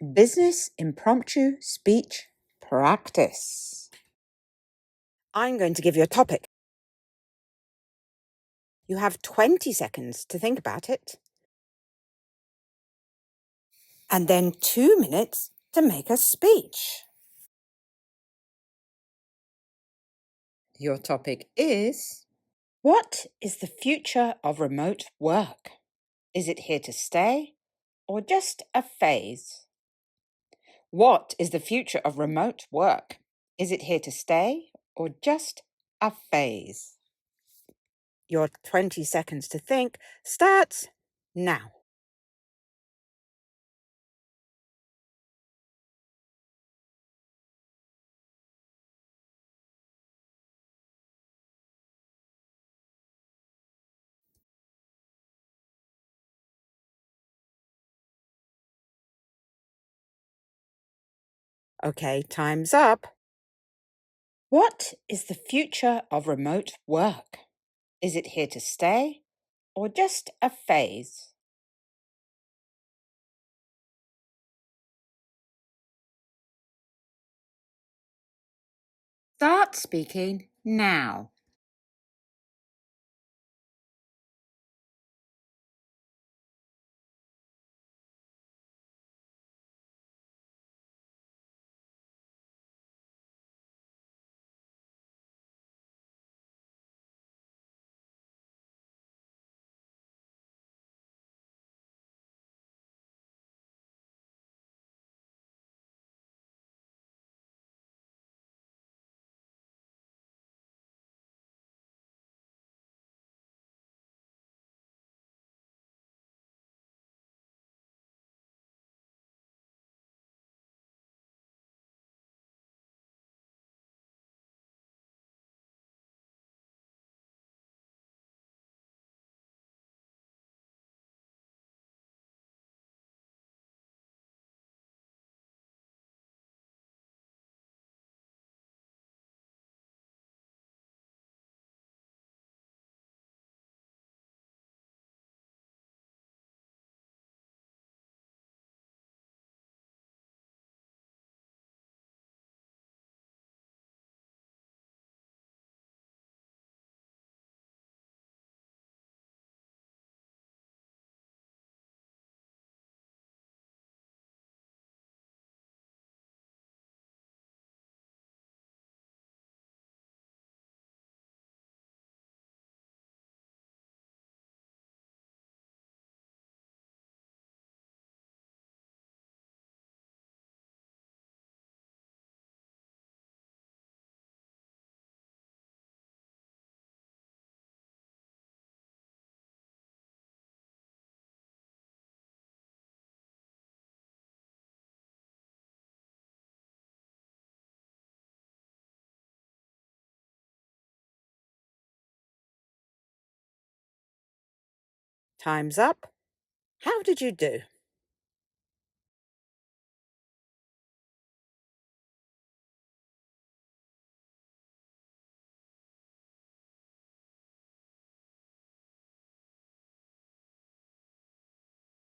Business impromptu speech practice. I'm going to give you a topic. You have 20 seconds to think about it, and then 2 minutes to make a speech. Your topic is: what is the future of remote work? Is it here to stay or just a phase? What is the future of remote work? Is it here to stay or just a phase? Your 20 seconds to think starts now. Okay, time's up. What is the future of remote work? Is it here to stay or just a phase? Start speaking now. Time's up. How did you do?